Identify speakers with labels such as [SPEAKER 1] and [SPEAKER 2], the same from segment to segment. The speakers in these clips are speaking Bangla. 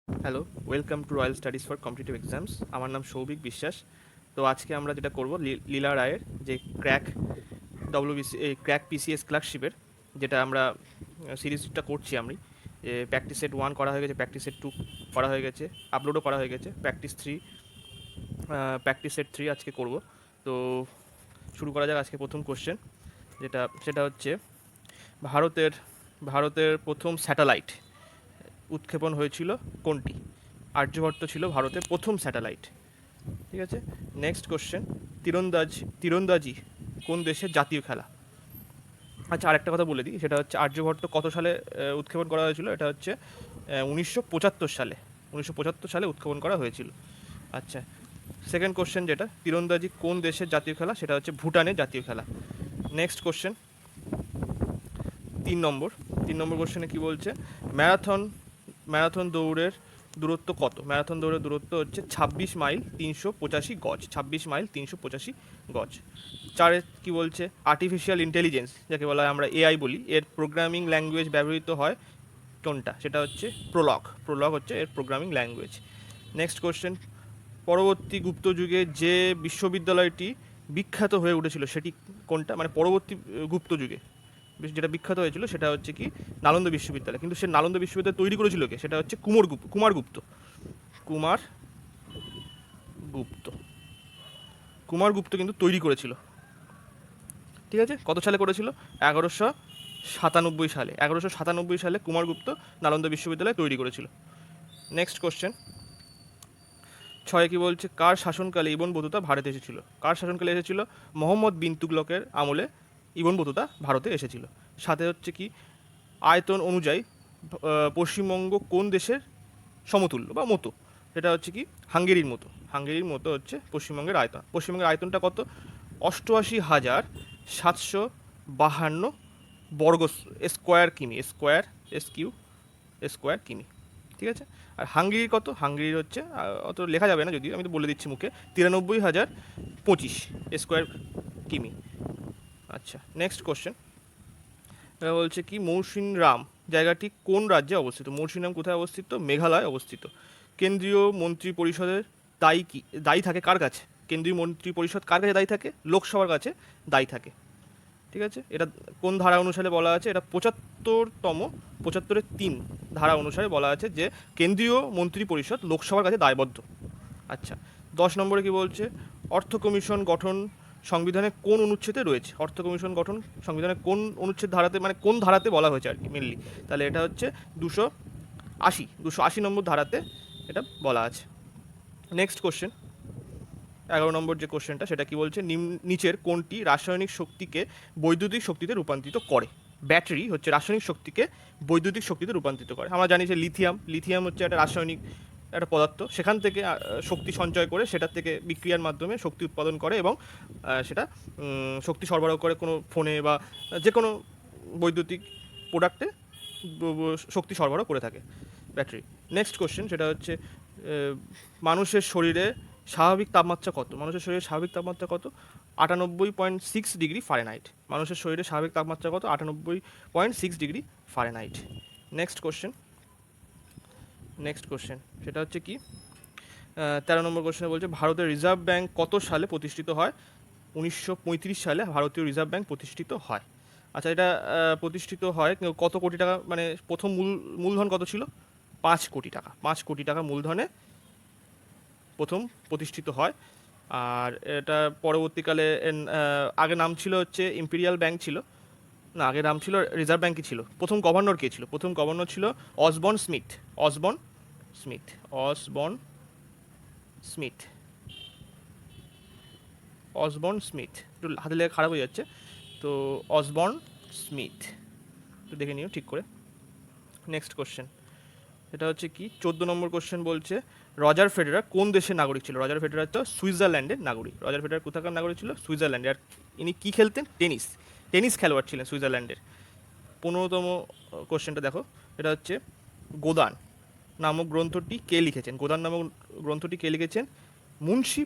[SPEAKER 1] Hello, welcome to royal studies for competitive exams. আমার নাম সৌভিক বিশ্বাস। তো আজকে আমরা যেটা করব, লীলা রায়ের যে ক্র্যাক ক্র্যাক পিসিএস ক্লার্কশিপের যেটা আমরা সিরিজটা করছি আমি, যে প্র্যাকটিস সেট 1 করা হয়ে গেছে, প্র্যাকটিস সেট 2 করা হয়ে গেছে, আপলোডও করা হয়ে গেছে, প্র্যাকটিস সেট 3 আজকে করব। তো শুরু করা যাক। আজকে প্রথম কোশ্চেন সেটা হচ্ছে ভারতের ভারতের প্রথম স্যাটেলাইট উৎক্ষেপণ হয়েছিল কোনটি? আর্যভট্ট ছিল ভারতের প্রথম স্যাটেলাইট। ঠিক আছে, নেক্সট কোশ্চেন, তীরন্দাজি কোন দেশের জাতীয় খেলা? আচ্ছা, আরেকটা কথা বলে দিই, সেটা হচ্ছে আর্যভট্ট কত সালে উৎক্ষেপণ করা হয়েছিল? এটা হচ্ছে 1975 সালে, 1975 সালে উৎক্ষেপণ করা হয়েছিল। আচ্ছা, সেকেন্ড কোশ্চেন, যেটা তীরন্দাজি কোন দেশের জাতীয় খেলা, সেটা হচ্ছে ভুটানের জাতীয় খেলা। নেক্সট কোশ্চেন, 3 নম্বর কোশ্চেনে কি বলছে? ম্যারাথন ম্যারাথন দৌড়ের দূরত্ব কত? ম্যারাথন দৌড়ের দূরত্ব হচ্ছে 26 মাইল 385 গজ। 26 মাইল 385 গজ। চারে কি বলছে? আর্টিফিশিয়াল ইন্টেলিজেন্স, যাকে বলা হয় আমরা এআই বলি, এর প্রোগ্রামিং ল্যাঙ্গুয়েজ ব্যবহৃত হয় কোনটা? সেটা হচ্ছে প্রোলগ হচ্ছে এর প্রোগ্রামিং ল্যাঙ্গুয়েজ। নেক্সট কোশ্চেন, পরবর্তী গুপ্ত যুগে যে বিশ্ববিদ্যালয়টি বিখ্যাত হয়ে উঠেছিল সেটি কোনটা? মানে পরবর্তী গুপ্ত যুগে যেটা বিখ্যাত হয়েছিল সেটা হচ্ছে কি নালন্দা বিশ্ববিদ্যালয়। কিন্তু সে নালন্দা বিশ্ববিদ্যালয় তৈরি করেছিল কে? সেটা হচ্ছে কুমারগুপ্ত। কুমারগুপ্ত কুমারগুপ্ত কিন্তু তৈরি করেছিল। ঠিক আছে, কত সালে করেছিল? 1197 সালে। 1197 সালে কুমারগুপ্ত নালন্দা বিশ্ববিদ্যালয় তৈরি করেছিল। নেক্সট কোশ্চেন, 6 কি বলছে? কার শাসনকালে ইবন বতুতা ভারতে এসেছিল? কার শাসনকালে এসেছিল? মোহাম্মদ বিন তুগলকের আমলে ইবন বতুতা ভারতে এসেছিল। সাথে হচ্ছে কি, আয়তন অনুযায়ী পশ্চিমবঙ্গ কোন দেশের সমতুল্য বা মতো? সেটা হচ্ছে কি হাঙ্গেরির মতো হচ্ছে পশ্চিমবঙ্গের আয়তন। পশ্চিমবঙ্গের আয়তনটা কত? 88,752 বর্গ স্কোয়ার কিমি। ঠিক আছে, আর হাঙ্গেরির কত? হাঙ্গেরির হচ্ছে অত লেখা যাবে না, যদিও আমি তো বলে দিচ্ছি মুখে, 93,025 স্কোয়ার কিমি। আচ্ছা, নেক্সট কোশ্চেন, এটা বলছে কি মৌসিনরাম জায়গাটি কোন রাজ্যে অবস্থিত? মৌসিনরাম কোথায় অবস্থিত? মেঘালয় অবস্থিত। কেন্দ্রীয় মন্ত্রী পরিষদের দায়ী থাকে কার কাছে? কেন্দ্রীয় মন্ত্রী পরিষদ কার কাছে দায়ী থাকে? লোকসভার কাছে দায়ী থাকে। ঠিক আছে, এটা কোন ধারা অনুসারে বলা আছে? এটা 75-3 ধারা অনুসারে বলা আছে যে কেন্দ্রীয় মন্ত্রী পরিষদ লোকসভার কাছে দায়বদ্ধ। আচ্ছা, 10 নম্বরে কি বলছে? অর্থ কমিশন গঠন সংবিধানে কোন অনুচ্ছেদে রয়েছে? অর্থ কমিশন গঠন সংবিধানে কোন অনুচ্ছেদ ধারাতে, মানে কোন ধারাতে বলা হয়েছে আর কি মেনলি? তাহলে এটা হচ্ছে 280 নম্বর ধারাতে এটা বলা আছে। নেক্সট কোশ্চেন, 11 নম্বর যে কোশ্চেনটা, সেটা কি বলছে? নিচের কোনটি রাসায়নিক শক্তিকে বৈদ্যুতিক শক্তিতে রূপান্তরিত করে? ব্যাটারি হচ্ছে রাসায়নিক শক্তিকে বৈদ্যুতিক শক্তিতে রূপান্তরিত করে। আমরা জানি যে লিথিয়াম হচ্ছে একটা রাসায়নিক একটা পদার্থ, সেখান থেকে শক্তি সঞ্চয় করে সেটার থেকে বিক্রিয়ার মাধ্যমে শক্তি উৎপাদন করে এবং সেটা শক্তি সরবরাহ করে কোনো ফোনে বা যে কোনো বৈদ্যুতিক প্রোডাক্টে শক্তি সরবরাহ করে থাকে ব্যাটারি। নেক্সট কোশ্চেন, সেটা হচ্ছে মানুষের শরীরে স্বাভাবিক তাপমাত্রা কত? মানুষের শরীরে স্বাভাবিক তাপমাত্রা কত? 98.6 ডিগ্রি ফারেনহাইট। মানুষের শরীরে স্বাভাবিক তাপমাত্রা কত? 98.6 ডিগ্রি ফারেনহাইট। নেক্সট কোশ্চেন, সেটা হচ্ছে কি 13 নম্বর কোশ্চেনে বলছে ভারতের রিজার্ভ ব্যাঙ্ক কত সালে প্রতিষ্ঠিত হয়? 1935 সালে ভারতীয় রিজার্ভ ব্যাঙ্ক প্রতিষ্ঠিত হয়। আচ্ছা, এটা প্রতিষ্ঠিত হয় কত কোটি টাকা, মানে প্রথম মূলধন কত ছিল? 5 কোটি টাকা। 5 কোটি টাকা মূলধনে প্রথম প্রতিষ্ঠিত হয়। আর এটা পরবর্তীকালে আগে নাম ছিল হচ্ছে ইম্পেরিয়াল ব্যাংক ছিল, না আগে নাম ছিল রিজার্ভ ব্যাঙ্কই ছিল। প্রথম গভর্নর কে ছিল? প্রথম গভর্নর ছিল Osborne Smith. Osborne Smith Osborne Smith Osborne Smith একটু হাতে লেখা খারাপ হয়ে যাচ্ছে, তো অসবর্ন স্মিথ একটু দেখে নিও ঠিক করে। নেক্সট কোশ্চেন, এটা হচ্ছে কি 14 নম্বর কোশ্চেন বলছে রজার ফেডারার কোন দেশের নাগরিক ছিল? রজার ফেডারার তো সুইজারল্যান্ডের নাগরিক। রজার ফেডারার কোথাকার নাগরিক ছিল? সুইজারল্যান্ডের। আর ইনি কী খেলতেন? টেনিস খেলোয়াড় ছিলেন সুইজারল্যান্ডের। 15তম কোশ্চেনটা দেখো, এটা হচ্ছে গোদান নামক গ্রন্থটি কে লিখেছেন? গোদান নামক গ্রন্থটি কে লিখেছেন? মুন্সি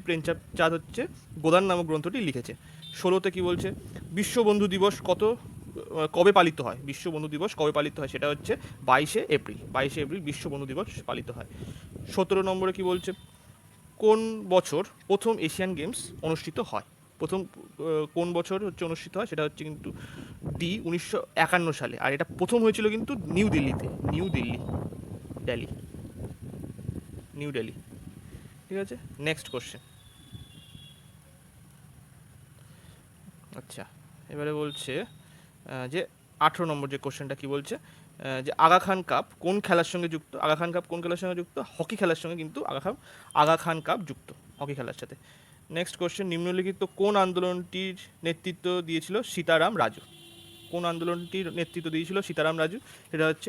[SPEAKER 1] প্রেমচাঁদ হচ্ছে গোদান নামক গ্রন্থটি লিখেছে। 16তে কি বলছে? বিশ্ববন্ধু দিবস কত কবে পালিত হয়, বিশ্ব বন্ধু দিবস কবে পালিত হয়, সেটা হচ্ছে 22শে এপ্রিল। 22শে এপ্রিল বিশ্ব বন্ধু দিবস পালিত হয়। 17 নম্বরে কি বলছে, কোন বছর প্রথম এশিয়ান গেমস অনুষ্ঠিত হয়? প্রথম কোন বছর হচ্ছে অনুষ্ঠিত হয়, সেটা হচ্ছে কিন্তু 1951 সালে। আর এটা প্রথম হয়েছিল কিন্তু নিউ দিল্লিতে, দিল্লি, নিউ দিল্লি। ঠিক আছে, নেক্সট কোশ্চেন। আচ্ছা, এবারে বলছে যে 18 নম্বর যে কোশ্চেনটা কি বলছে, যে আগা খান কাপ কোন খেলার সঙ্গে যুক্ত? আগা খান কাপ কোন খেলার সঙ্গে যুক্ত? হকি খেলার সঙ্গে কিন্তু আগা খান কাপ যুক্ত, হকি খেলার সাথে। নেক্সট কোশ্চেন, নিম্নলিখিত কোন আন্দোলনটির নেতৃত্ব দিয়েছিল সীতারাম রাজু? কোন আন্দোলনটির নেতৃত্ব দিয়েছিল সীতারাম রাজু? সেটা হচ্ছে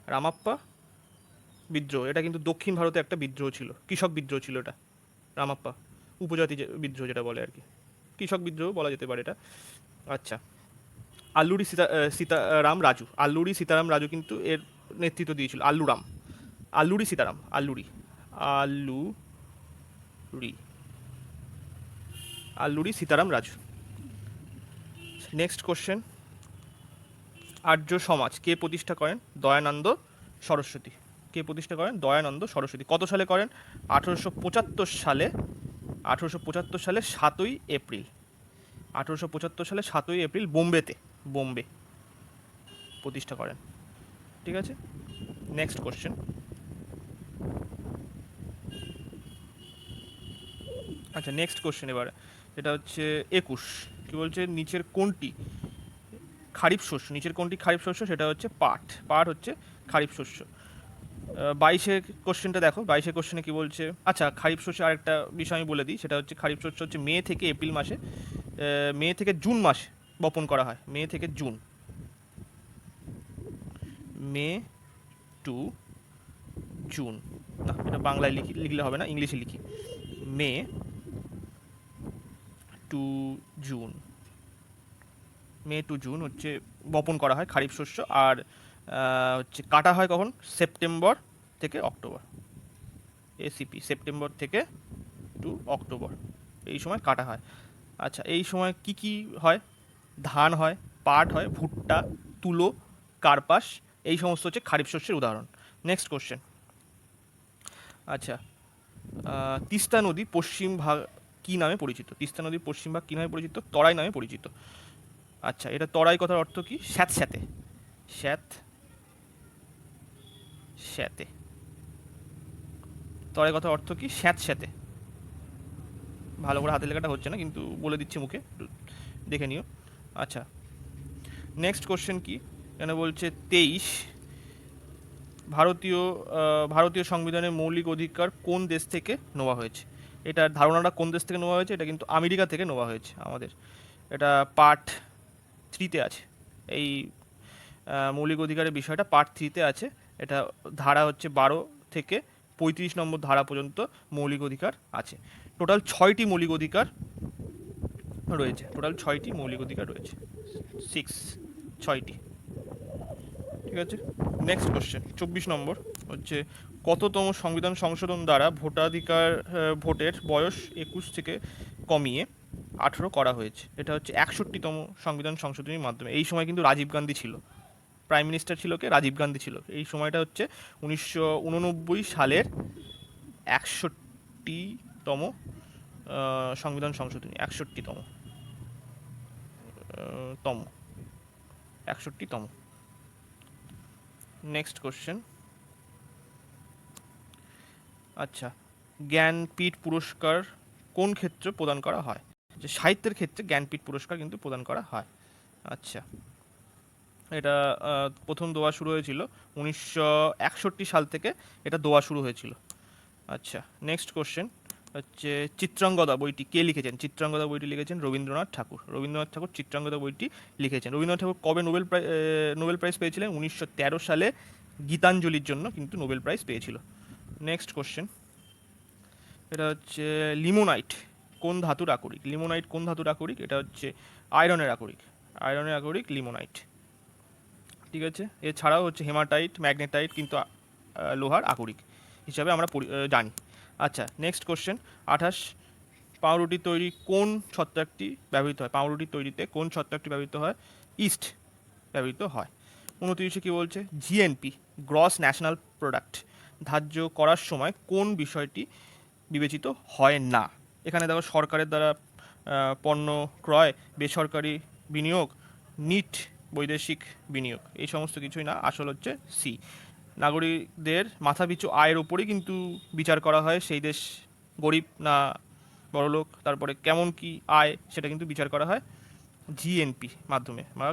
[SPEAKER 1] রামাপ্পা বিদ্রোহ। এটা কিন্তু দক্ষিণ ভারতে একটা বিদ্রোহ ছিল, কৃষক বিদ্রোহ ছিল এটা, রামাপ্পা উপজাতি বিদ্রোহ যেটা বলে আর কি, কৃষক বিদ্রোহ বলা যেতে পারে এটা। আচ্ছা, আল্লুরি সীতারাম রাজু কিন্তু এর নেতৃত্ব দিয়েছিল। আল্লুরি সীতারাম রাজু। নেক্সট কোশ্চেন, আর্য সমাজ কে প্রতিষ্ঠা করেন? দয়ানন্দ সরস্বতী। কে প্রতিষ্ঠা করেন? দয়ানন্দ সরস্বতী। কত সালে করেন? 1875 সালে। 1875 সালে 7ই এপ্রিল। 1875 সালে 7ই এপ্রিল বোম্বে প্রতিষ্ঠা করেন। ঠিক আছে, নেক্সট কোশ্চেন। আচ্ছা, নেক্সট কোশ্চেন এবারে, এটা হচ্ছে 21। কি বলছে, নিচের কোনটি খারিফ শস্য? সেটা হচ্ছে পাট হচ্ছে খারিফ শস্য। 22 কোশ্চেনটা দেখো, 22 কোশ্চেনে কি বলছে। আচ্ছা, খারিফ শস্য আরেকটা বিষয় আমি বলে দিই, সেটা হচ্ছে খারিফ শস্য হচ্ছে মে থেকে জুন মাসে বপন করা হয়। মে টু জুন। না, এটা বাংলায় লিখলে হবে না, ইংলিশে লিখি। মে টু জুন হচ্ছে বপন করা হয় খারিফ শস্য। আর হচ্ছে কাটা হয় কখন? সেপ্টেম্বর থেকে অক্টোবর। সেপ্টেম্বর থেকে টু অক্টোবর, এই সময় কাটা হয়। আচ্ছা, এই সময় কি কি হয়? ধান হয়, পাট হয়, ভুট্টা, তুলো, কার্পাস, এই সমস্ত হচ্ছে খারিফ শস্যের উদাহরণ। Next question. আচ্ছা, তিস্তা নদী পশ্চিম ভাগ কী নামে পরিচিত? তিস্তা নদীর পশ্চিম ভাগ কী নামে পরিচিত? তরাই নামে পরিচিত। আচ্ছা, এটা তরাই কথার অর্থ কি? স্যাঁতে। তরাই কথার অর্থ কি? স্যাঁতে। ভালো করে হাতে লেখাটা হচ্ছে না, কিন্তু বলে দিচ্ছি মুখে, দেখে নিও। আচ্ছা, নেক্সট কোশ্চেন কি এখানে বলছে 23, ভারতীয় সংবিধানের মৌলিক অধিকার কোন দেশ থেকে নেওয়া হয়েছে? এটার ধারণাটা কোন দেশ থেকে নেওয়া হয়েছে? এটা কিন্তু আমেরিকা থেকে নেওয়া হয়েছে আমাদের। এটা পার্ট 3-তে আছে, এই মৌলিক অধিকারের বিষয়টা পার্ট 3-তে আছে। এটা ধারা হচ্ছে 12 থেকে 35 নম্বর ধারা পর্যন্ত মৌলিক অধিকার আছে। টোটাল 6টি মৌলিক অধিকার রয়েছে। 6টি। ঠিক আছে, নেক্সট কোশ্চেন 24 নম্বর হচ্ছে, কততম সংবিধান সংশোধন দ্বারা ভোটের বয়স 21 থেকে কমিয়ে 18 করা হয়েছে? এটা হচ্ছে 61তম সংবিধান সংশোধনীর মাধ্যমে। এই সময় কিন্তু রাজীব গান্ধী ছিল, প্রাইম মিনিস্টার ছিল কে? রাজীব গান্ধী ছিল। এই সময়টা হচ্ছে 1989 সালের 61তম সংবিধান সংশোধনী। 61তম। Next question. আচ্ছা, জ্ঞানপীঠ পুরস্কার কোন ক্ষেত্রে প্রদান করা হয়? যে সাহিত্যের ক্ষেত্রে জ্ঞানপীঠ পুরস্কার কিন্তু প্রদান করা হয়। আচ্ছা, এটা প্রথম দেওয়া শুরু হয়েছিল 1961 সাল থেকে, এটা দেওয়া শুরু হয়েছিল। আচ্ছা, নেক্সট কোশ্চেন হচ্ছে, চিত্রাঙ্গদা বইটি কে লিখেছেন? চিত্রাঙ্গদা বইটি লিখেছেন রবীন্দ্রনাথ ঠাকুর। চিত্রাঙ্গদা বইটি লিখেছেন। রবীন্দ্রনাথ ঠাকুর কবে নোবেল প্রাইজ পেয়েছিলেন? 1913 সালে গীতাঞ্জলির জন্য কিন্তু নোবেল প্রাইজ পেয়েছিল। নেক্সট কোশ্চেন, এটা হচ্ছে লিমোনাইট কোন ধাতুর আকরিক? এটা হচ্ছে আয়রনের আকরিক লিমোনাইট। ঠিক আছে, এছাড়াও হচ্ছে হেমাটাইট, ম্যাগনেটাইট কিন্তু লোহার আকরিক হিসাবে আমরা জানি। আচ্ছা, নেক্সট কোশ্চেন 28, পাউরুটি তৈরি কোন ছত্রাকটি ব্যবহৃত হয়? পাউরুটি তৈরিতে কোন ছত্রাকটি ব্যবহৃত হয়? ইস্ট ব্যবহৃত হয়। 29 কী বলছে, জিএনপি গ্রস ন্যাশনাল প্রোডাক্ট ধার্য করার সময় কোন বিষয়টি বিবেচিত হয় না? এখানে দেখো সরকারের দ্বারা পণ্য ক্রয়, বেসরকারি বিনিয়োগ, নিট বৈদেশিক বিনিয়োগ, এই সমস্ত কিছুই না, আসল হচ্ছে সি। নাগরিকদের মাথাপিছু আয়ের উপরই কিন্তু বিচার করা হয়, সেই দেশ গরিব না বড়লোক, তারপরে কেমন কি আয় সেটা কিন্তু বিচার করা হয় জিএনপি মাধ্যমে, মানে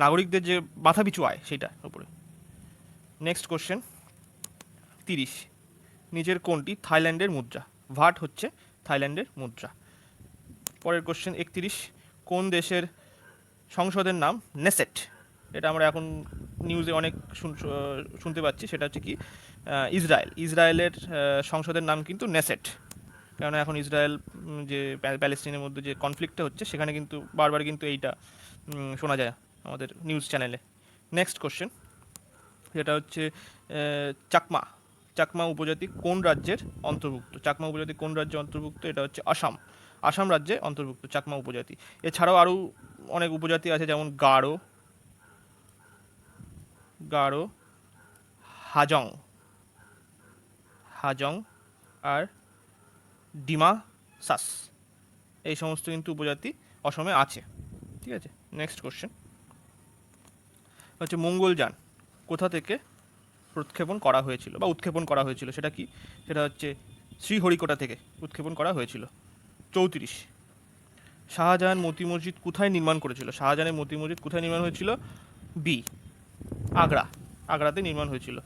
[SPEAKER 1] নাগরিকদের যে মাথাপিছু আয় সেটার উপরে। নেক্সট কোশ্চেন 30, নিচের কোনটি থাইল্যান্ডের মুদ্রা? ভাট হচ্ছে থাইল্যান্ডের মুদ্রা। পরের কোশ্চেন 31, কোন দেশের সংসদের নাম নেসেট? এটা আমরা এখন নিউজে অনেক শুনতে পাচ্ছি, সেটা হচ্ছে কি ইসরায়েল। ইসরায়েলের সংসদের নাম কিন্তু নেসেট, কেননা এখন ইসরায়েল যে প্যালেস্টিনের মধ্যে যে কনফ্লিক্টটা হচ্ছে সেখানে কিন্তু বারবার কিন্তু এইটা শোনা যায় আমাদের নিউজ চ্যানেলে। নেক্সট কোশ্চেন যেটা হচ্ছে চাকমা। চাকমা উপজাতি কোন রাজ্যের অন্তর্ভুক্ত? চাকমা উপজাতি কোন রাজ্যে অন্তর্ভুক্ত? এটা হচ্ছে আসাম। আসাম রাজ্যে অন্তর্ভুক্ত চাকমা উপজাতি। এছাড়াও আরও অনেক উপজাতি আছে, যেমন গারো, হাজং আর ডিমাসাস, এই সমস্ত কিন্তু উপজাতি অসমে আছে। ঠিক আছে, নেক্সট কোশ্চেন হচ্ছে মঙ্গলযান কোথা থেকে প্রক্ষেপণ করা হয়েছিল বা উৎক্ষেপণ করা হয়েছিল? সেটা কি? সেটা হচ্ছে শ্রীহরিকোটা থেকে উৎক্ষেপণ করা হয়েছিল। 34, শাহজাহান মতি মসজিদ কোথায় নির্মাণ করেছিল? শাহজাহানের মতি মসজিদ কোথায় নির্মাণ হয়েছিল? বি, আগ্রাতে নির্মাণ হয়েছিল।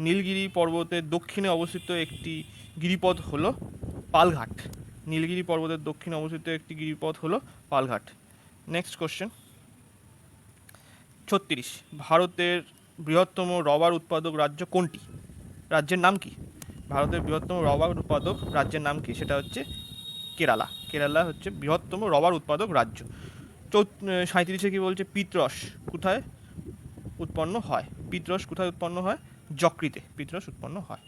[SPEAKER 1] নীলগিরি পর্বতের দক্ষিণে অবস্থিত একটি গিরিপথ হলো পালঘাট। নীলগিরি পর্বতের দক্ষিণে অবস্থিত একটি গিরিপথ হলো পালঘাট। নেক্সট কোশ্চেন 36, ভারতের বৃহত্তম রবার উৎপাদক রাজ্য কোনটি? রাজ্যের নাম কি? ভারতের বৃহত্তম রবার উৎপাদক রাজ্যের নাম কি? সেটা হচ্ছে কেরালা। কেরালা হচ্ছে বৃহত্তম রবার উৎপাদক রাজ্য। 37 কি বলছে, পিতরস কোথায় উৎপন্ন হয়? পিতরস কোথায় উৎপন্ন হয়? যকৃতে পিতরস উৎপন্ন হয়।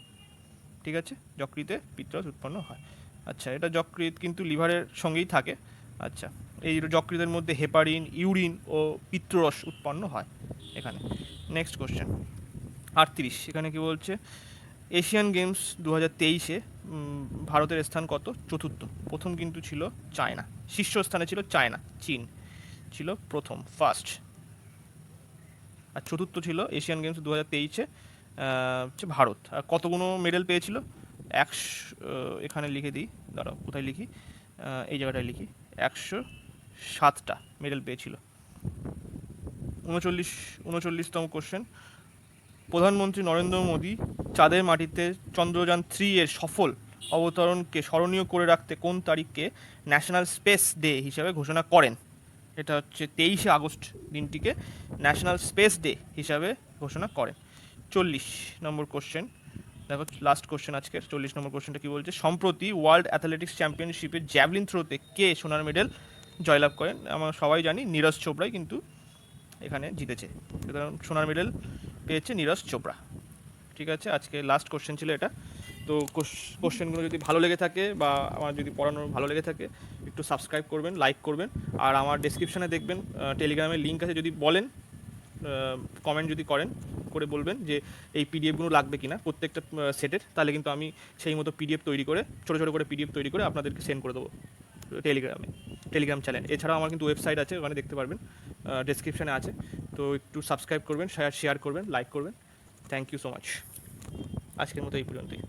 [SPEAKER 1] ঠিক আছে, যকৃতে পিতরস উৎপন্ন হয়। আচ্ছা, এটা যকৃৎ কিন্তু লিভারের সঙ্গেই থাকে। আচ্ছা, এই যকৃতের মধ্যে হেপারিন, ইউরিন ও পিত্তরস উৎপন্ন হয় এখানে। নেক্সট কোশ্চেন 38, এখানে কি বলছে, এশিয়ান গেমস 2023-এ ভারতের স্থান কত? চতুর্থ। প্রথম কিন্তু ছিল চায়না, শীর্ষস্থানে ছিল চায়না, চীন ছিল প্রথম, ফার্স্ট। আর চতুর্থ ছিল এশিয়ান গেমস 2023-এ হচ্ছে ভারত। আর কতগুলো মেডেল পেয়েছিল? 100, এখানে লিখে দিই, দাঁড়াও কোথায় লিখি, এই জায়গাটায় লিখি, 107টা মেডেল পেয়েছিল। 39তম কোশ্চেন, প্রধানমন্ত্রী নরেন্দ্র মোদী চাঁদের মাটিতে চন্দ্রযান 3 এর সফল অবতরণকে স্মরণীয় করে রাখতে কোন তারিখকে ন্যাশনাল স্পেস ডে হিসাবে ঘোষণা করেন? এটা হচ্ছে 23শে আগস্ট দিনটিকে ন্যাশনাল স্পেস ডে হিসাবে ঘোষণা করেন। 40 নম্বর কোশ্চেন, দেখো লাস্ট কোশ্চেন আজকের 40 নম্বর কোশ্চেনটা কি বলছে, সম্প্রতি ওয়ার্ল্ড অ্যাথলেটিক্স চ্যাম্পিয়নশিপে জ্যাভলিন থ্রোতে কে সোনার মেডেল জয়লাভ করেন? আমরা সবাই জানি নীরজ চোপড়াই কিন্তু এখানে জিতেছে, সুতরাং সোনার মেডেল পেয়েছে নীরজ চোপড়া। ঠিক আছে, আজকে লাস্ট কোশ্চেন ছিল এটা। তো কোশ্চেনগুলো যদি ভালো লেগে থাকে বা আমার যদি পড়ানো ভালো লেগে থাকে একটু সাবস্ক্রাইব করবেন, লাইক করবেন, আর আমার ডেসক্রিপশানে দেখবেন টেলিগ্রামের লিঙ্ক আছে, যদি বলেন কমেন্ট যদি করে বলবেন যে এই পিডিএফগুলো লাগবে কিনা প্রত্যেকটা সেটের, তাহলে কিন্তু আমি সেই মতো পিডিএফ তৈরি করে ছোটো ছোটো করে পিডিএফ তৈরি করে আপনাদেরকে সেন্ড করে দেবো টেলিগ্রাম চ্যানেল। এছাড়াও আমার কিন্তু ওয়েবসাইট আছে, ওখানে দেখতে পারবেন, ডেসক্রিপশানে আছে। তো একটু সাবস্ক্রাইব করবেন, শেয়ার করবেন, লাইক করবেন। Thank you so much. আজকের মতো এই পর্যন্তই।